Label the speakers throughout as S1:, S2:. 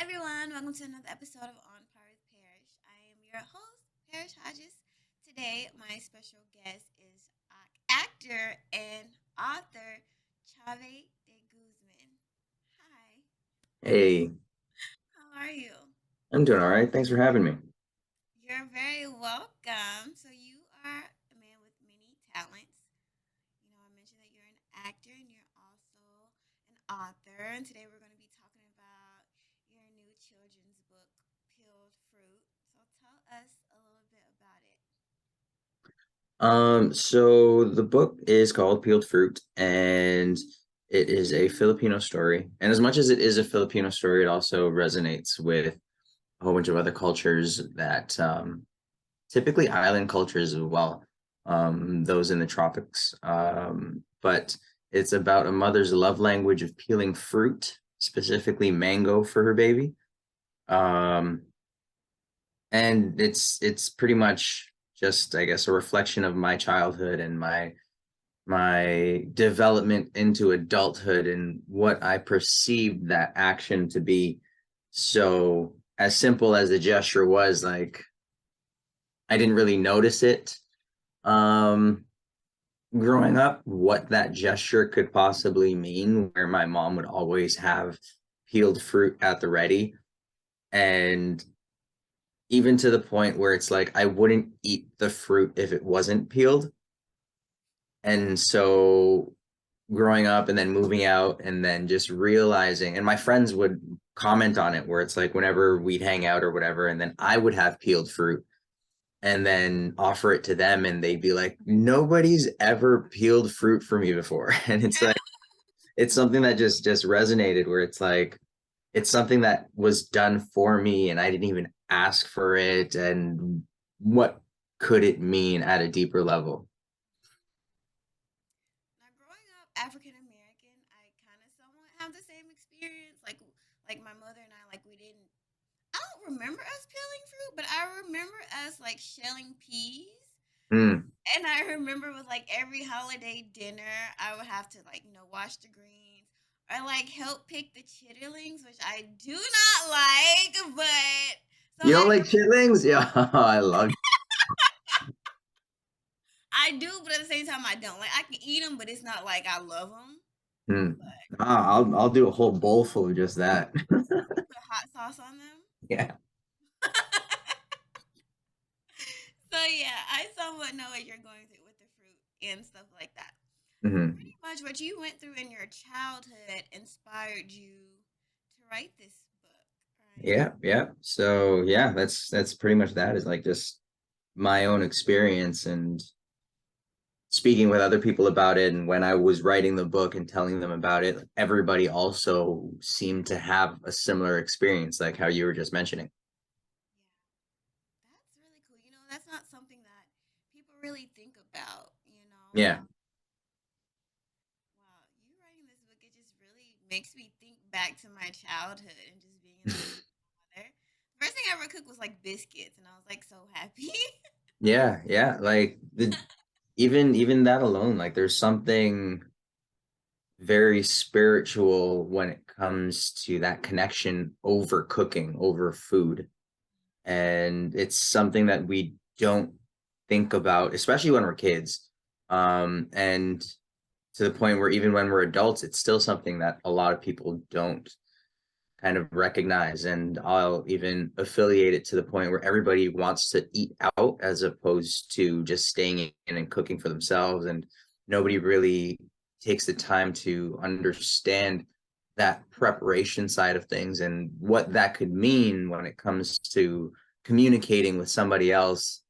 S1: everyone. Welcome to another episode of On Par with Parish. I am your host, Parish Hodges. Today, my special guest is actor and author Xavi de Guzman. Hi,
S2: Hey,
S1: how are you?
S2: I'm doing all right. Thanks for having me.
S1: You're very welcome. So, you are a man with many talents. I mentioned that you're an actor and you're also an author. And today, we're going to be talking about your new children's book, Peeled Fruit. So, tell us a little bit about it.
S2: So the book is called Peeled Fruit, and it is a Filipino story. And as much as it is a Filipino story, it also resonates with a whole bunch of other cultures that typically island cultures as well, those in the tropics. But it's about a mother's love language of peeling fruit, specifically mango for her baby. Um, and it's pretty much just, I guess, a reflection of my childhood and my development into adulthood and what I perceived that action to be. So as simple as the gesture was, like, I didn't really notice it um growing up, what that gesture could possibly mean, where my mom would always have peeled fruit at the ready. And even to the point where it's like I wouldn't eat the fruit if it wasn't peeled. And so growing up and then moving out and then just realizing, and my friends would comment on it, where it's like whenever we'd hang out or whatever, and then I would have peeled fruit and then offer it to them, and they'd be like, nobody's ever peeled fruit for me before. And it's like, it's something that just resonated, where it's like, it's something that was done for me and I didn't even ask for it. And what could it mean at a deeper level?
S1: Now, growing up African American, I kind of somewhat have the same experience. Like my mother and I, like we didn't. I don't remember us peeling fruit, but I remember us like shelling peas.
S2: Mm.
S1: And I remember with like every holiday dinner, I would have to wash the greens or like help pick the chitterlings, which I do not like. But so
S2: You don't like chitlings? Yeah, I love.
S1: I do, but at the same time, I don't. Like I can eat them, but it's not like I love them.
S2: Mm.
S1: But
S2: I'll do a whole bowl full of just that.
S1: put hot sauce on them.
S2: Yeah.
S1: So yeah, I somewhat know what you're going through with the fruit and stuff like that. So
S2: Hmm.
S1: pretty much what you went through in your childhood inspired you to write this book, right?
S2: Yeah, yeah. So yeah, that's pretty much that, is like just my own experience and speaking with other people about it. And when I was writing the book and telling them about it, everybody also seemed to have a similar experience, like how you were just mentioning.
S1: Yeah, that's really cool. That's not something that people really think about.
S2: Yeah.
S1: Wow, you writing this book, it just really makes me think back to my childhood and just being in the kitchen with my mother. The first thing I ever cooked was like biscuits, and I was like so happy.
S2: Yeah, yeah. Like the even that alone, like there's something very spiritual when it comes to that connection over cooking, over food. And it's something that we don't think about, especially when we're kids. And to the point where even when we're adults, it's still something that a lot of people don't kind of recognize. And I'll even affiliate it to the point where everybody wants to eat out as opposed to just staying in and cooking for themselves. And nobody really takes the time to understand that preparation side of things and what that could mean when it comes to communicating with somebody else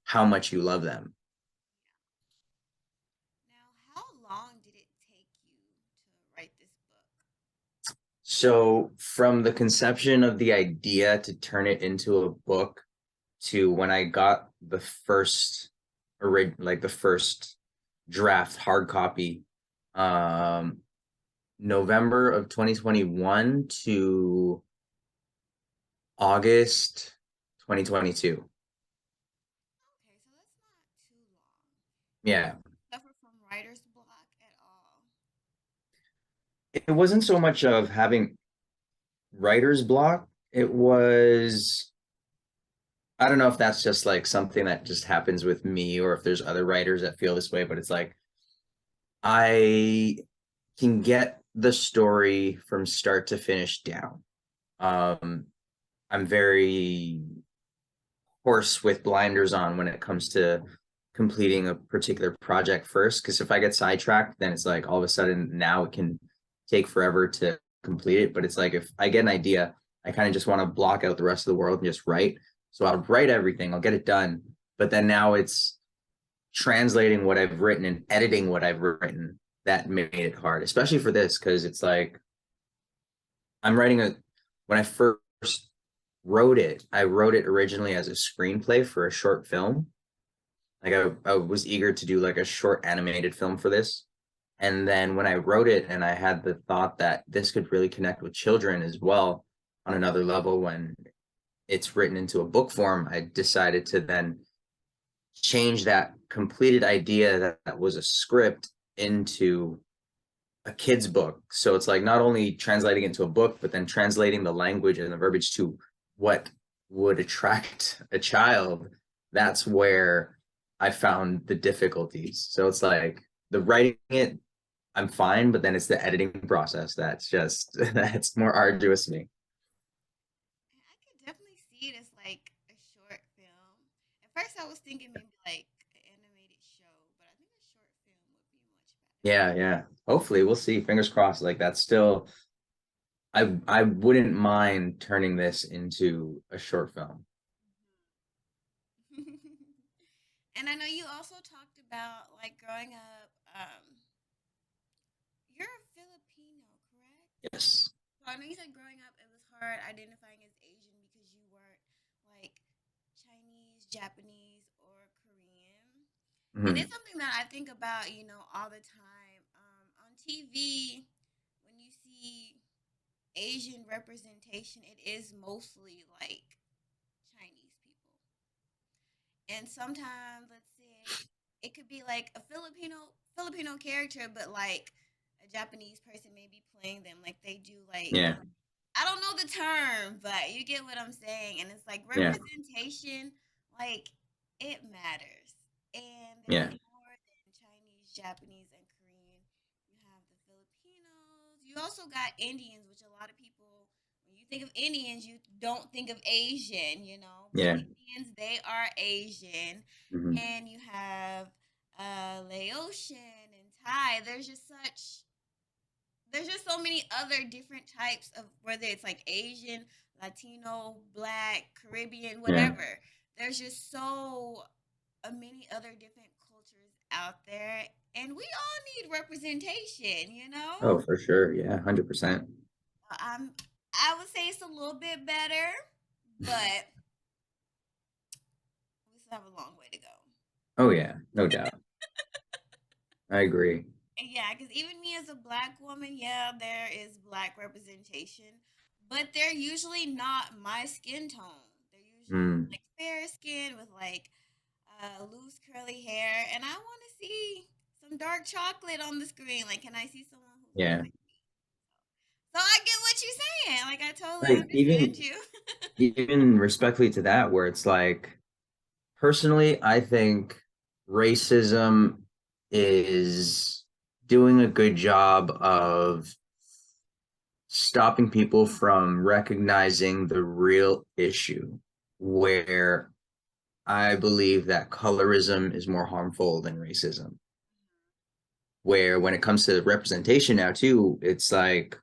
S2: how much you love them.
S1: Now, how long did it take you to write this book?
S2: So, from the conception of the idea to turn it into a book to when I got the first like the first draft hard copy, um November of 2021 to August 2022.
S1: Okay, so that's not too long. Did
S2: Yeah.
S1: you suffer from writer's block at all?
S2: It wasn't so much of having writer's block. It was, I don't know if that's just like something that just happens with me or if there's other writers that feel this way, but it's like I can get the story from start to finish down. Um, I'm very horse with blinders on when it comes to completing a particular project first. Because if I get sidetracked, then it's like all of a sudden now it can take forever to complete it. But it's like if I get an idea, I kind of just want to block out the rest of the world and just write. So I'll write everything, I'll get it done. But then now it's translating what I've written and editing what I've written that made it hard, especially for this, because it's like I'm writing when I first wrote it, I wrote it originally as a screenplay for a short film. Like I was eager to do like a short animated film for this. And then when I wrote it and I had the thought that this could really connect with children as well on another level when it's written into a book form, I decided to then change that completed idea that was a script into a kid's book. So it's like not only translating into a book, but then translating the language and the verbiage to what would attract a child. That's where I found the difficulties. So it's like the writing it, I'm fine, but then it's the editing process that's just that's more arduous to me.
S1: I could definitely see it as like a short film. At first, I was thinking maybe like an animated show, but I think a short film would be much better.
S2: Yeah, yeah. Hopefully we'll see. Fingers crossed. Like that's still I wouldn't mind turning this into a short film.
S1: Mhm. And I know you also talked about like growing up. You're a Filipino, correct?
S2: Yes.
S1: So I know you said growing up it was hard identifying as Asian because you weren't like Chinese, Japanese, or Korean. And it's
S2: Mhm.
S1: something that I think about, all the time. On TV, when you see Asian representation, it is mostly like Chinese people. And sometimes, let's say, it could be like a Filipino character, but like a Japanese person may be playing them. Like they do like
S2: Yeah.
S1: I don't know the term, but you get what I'm saying. And it's like
S2: Yeah.
S1: representation, like it matters. And there's
S2: Yeah.
S1: more than Chinese, Japanese, and Korean. You have the Filipinos. You also got Indians, which a lot of people, when you think of Indians, you don't think of Asian. But
S2: Yeah.
S1: Indians, they are Asian.
S2: Mhm.
S1: And you have Laotian and Thai. There's just so many other different types of whether it's like Asian, Latino, Black, Caribbean,
S2: Yeah.
S1: whatever. There's just so many other different cultures out there, and we all need representation.
S2: Oh, for sure. Yeah, 100%.
S1: I'm I would say it's a little bit better, but we still have a long way to go.
S2: Oh yeah, no doubt. I agree.
S1: Yeah, because even me as a black woman, yeah, there is black representation, but they're usually not my skin tone. They're usually
S2: Mm,
S1: like fair skin with like loose curly hair, and I want to see some dark chocolate on the screen. Like, can I see someone who looks
S2: yeah.
S1: like me? So I get what you're saying. Like, I totally
S2: Like
S1: understand
S2: even
S1: you.
S2: even respectfully to that, where it's like personally, I think racism is doing a good job of stopping people from recognizing the real issue, where I believe that colorism is more harmful than racism. Where when it comes to representation now too, it's like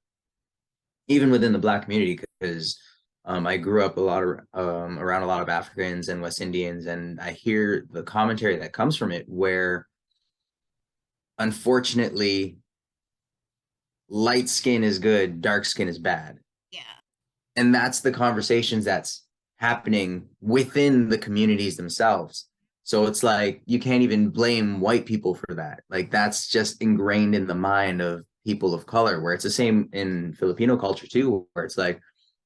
S2: even within the black community, because I grew up around a lot of Africans and West Indians, and I hear the commentary that comes from it, where unfortunately light skin is good, dark skin is bad,
S1: Yeah.
S2: and that's the conversations that's happening within the communities themselves. So it's like you can't even blame white people for that. Like that's just ingrained in the mind of people of color, where it's the same in Filipino culture too, where it's like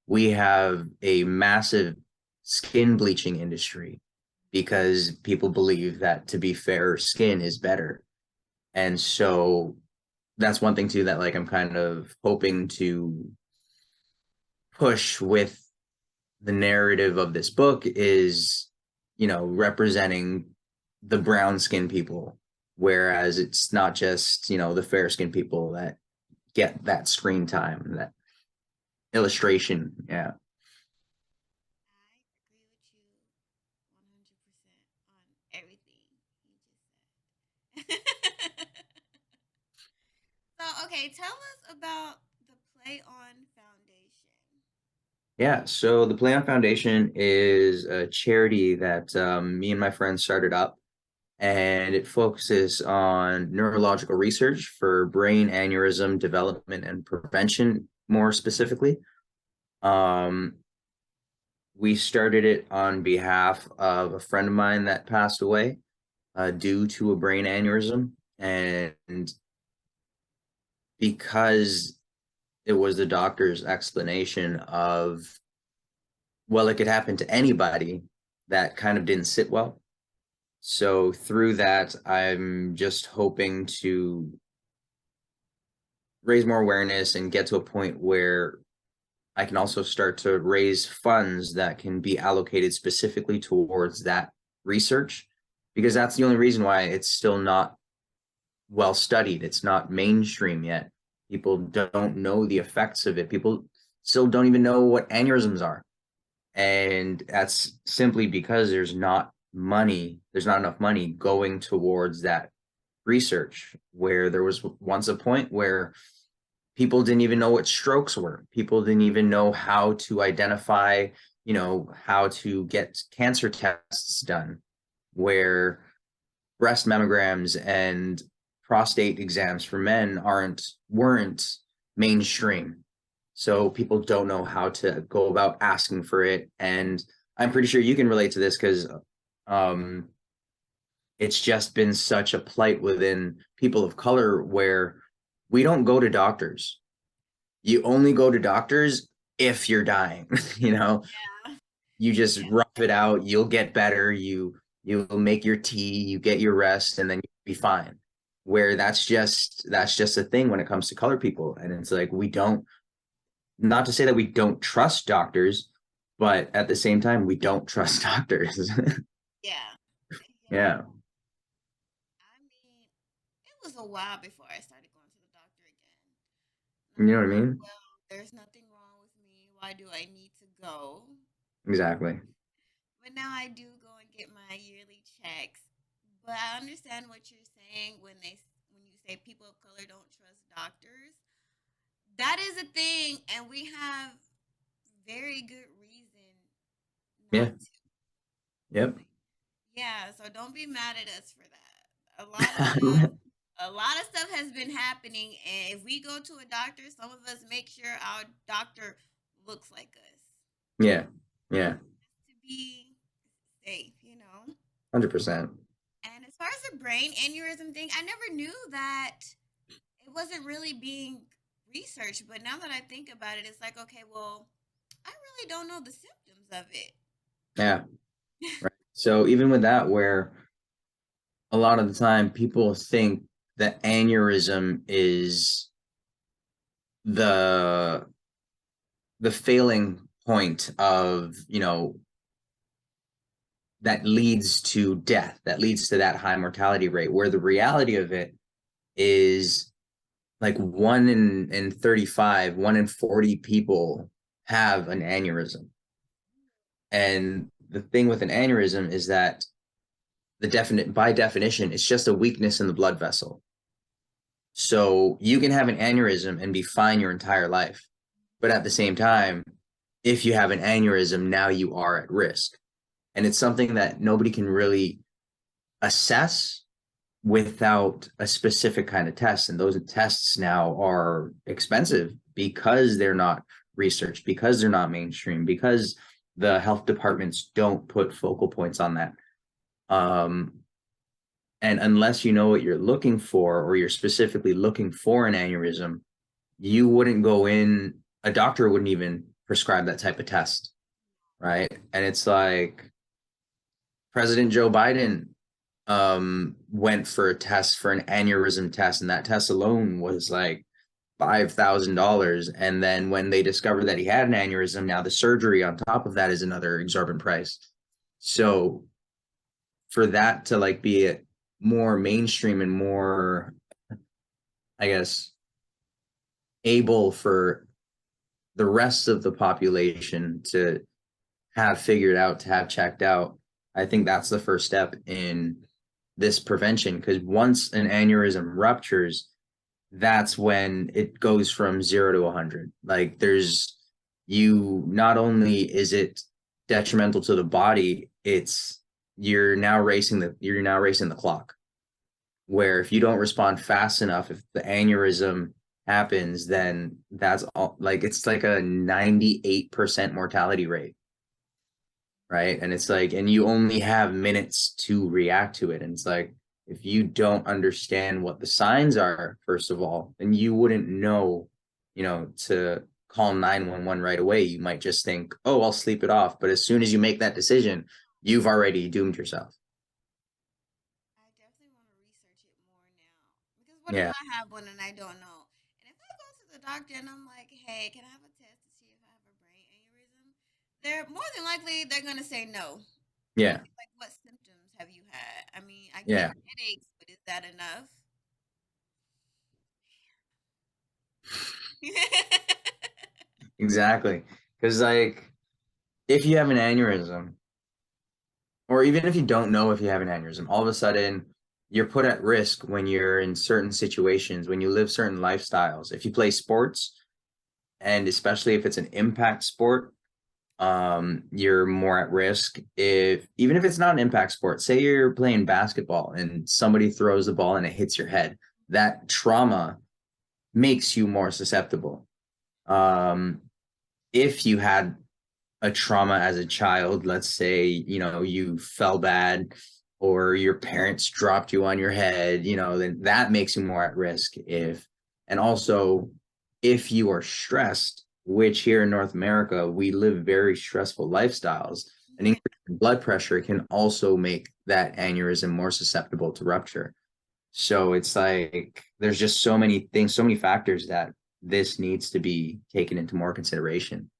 S2: we have a massive skin bleaching industry because people believe that to be fair skin is better. And so that's one thing too that like I'm kind of hoping to push with the narrative of this book is, representing the brown skinned people, whereas it's not just, the fair skinned people that get that screen time, that illustration. Yeah.
S1: I agree with you 100% on everything you just said. So, okay, tell us about the Play On Foundation.
S2: Yeah. So the Play On Foundation is a charity that me and my friends started up, and it focuses on neurological research for brain aneurysm development and prevention, more specifically. Um, we started it on behalf of a friend of mine that passed away due to a brain aneurysm. And because it was the doctor's explanation of, well, it could happen to anybody, that kind of didn't sit well. So through that, I'm just hoping to raise more awareness and get to a point where I can also start to raise funds that can be allocated specifically towards that research, because that's the only reason why it's still not well studied. It's not mainstream yet. People don't know the effects of it. People still don't even know what aneurysms are. And that's simply because there's not enough money going towards that research, where there was once a point where people didn't even know what strokes were. People didn't even know how to identify, how to get cancer tests done, where breast mammograms and prostate exams for men weren't mainstream. So people don't know how to go about asking for it. And I'm pretty sure you can relate to this because um, it's just been such a plight within people of color where we don't go to doctors. You only go to doctors if you're dying.
S1: Yeah.
S2: You just
S1: Yeah.
S2: rough it out, you'll get better, you'll make your tea, you get your rest, and then you'll be fine. Where that's just a thing when it comes to color people. And it's like, we don't, not to say that we don't trust doctors, but at the same time we don't trust doctors.
S1: Yeah. Yeah.
S2: Yeah.
S1: I mean, it was a while before I started going to the doctor again.
S2: You
S1: I'm
S2: know what I
S1: like,
S2: mean?
S1: well, there's nothing wrong with me. Why do I need to go?
S2: Exactly.
S1: But now I do go and get my yearly checks. But I understand what you're saying when you say people of color don't trust doctors. That is a thing, and we have very good reason
S2: Yeah.
S1: not to.
S2: Yep.
S1: Like, yeah, so don't be mad at us for that. A lot of stuff has been happening, and if we go to a doctor, some of us make sure our doctor looks like us
S2: Yeah. Yeah.
S1: to be safe.
S2: 100%.
S1: And as far as the brain aneurysm thing, I never knew that it wasn't really being researched. But now that I think about it, it's like, okay, well, I really don't know the symptoms of it.
S2: Yeah. Right. So even with that, where a lot of the time people think that aneurysm is the the failing point of, that leads to death, that leads to that high mortality rate, where the reality of it is like 1 in 35, 1 in 40 people have an aneurysm. And the thing with an aneurysm is that by definition, it's just a weakness in the blood vessel. So you can have an aneurysm and be fine your entire life. But at the same time, if you have an aneurysm, now you are at risk. And it's something that nobody can really assess without a specific kind of test. And those tests now are expensive because they're not researched, because they're not mainstream, because the health departments don't put focal points on that. And unless you know what you're looking for, or you're specifically looking for an aneurysm, you wouldn't go in, a doctor wouldn't even prescribe that type of test. Right. And it's like President Joe Biden went for a test, for an aneurysm test, and that test alone was like $5,000. And then when they discover that he had an aneurysm, now the surgery on top of that is another exorbitant price. So for that to like be a more mainstream and more, I guess, able for the rest of the population to have figured out, to have checked out, I think that's the first step in this prevention. Because once an aneurysm ruptures, that's when it goes from 0 to 100. Like there's, you not only is it detrimental to the body, it's you're now racing the clock. Where if you don't respond fast enough, if the aneurysm happens, then that's all, like it's like a 98% mortality rate, right? And it's like, and you only have minutes to react to it. And it's like, if you don't understand what the signs are, first of all, then you wouldn't know, to call 911 right away. You might just think, oh, I'll sleep it off. But as soon as you make that decision, you've already doomed yourself.
S1: I definitely want to research it more now. Because what if
S2: Yeah.
S1: I have one and I don't know? And if I go to the doctor and I'm like, hey, can I have a test to see if I have a brain aneurysm? They're more than likely they're gonna say no.
S2: Yeah.
S1: Like, what symptoms have you had? I mean, I get
S2: Yeah.
S1: headaches, but is that enough?
S2: Exactly. Because, like, if you have an aneurysm, or even if you don't know if you have an aneurysm, all of a sudden you're put at risk when you're in certain situations, when you live certain lifestyles. If you play sports, and especially if it's an impact sport, you're more at risk. If even if it's not an impact sport, say you're playing basketball and somebody throws the ball and it hits your head, that trauma makes you more susceptible. Um, if you had a trauma as a child, let's say, you fell bad or your parents dropped you on your head, then that makes you more at risk. And also if you are stressed, which here in North America, we live very stressful lifestyles, an
S1: Yeah,
S2: increase in blood pressure can also make that aneurysm more susceptible to rupture. So it's like there's just so many things, so many factors that this needs to be taken into more consideration.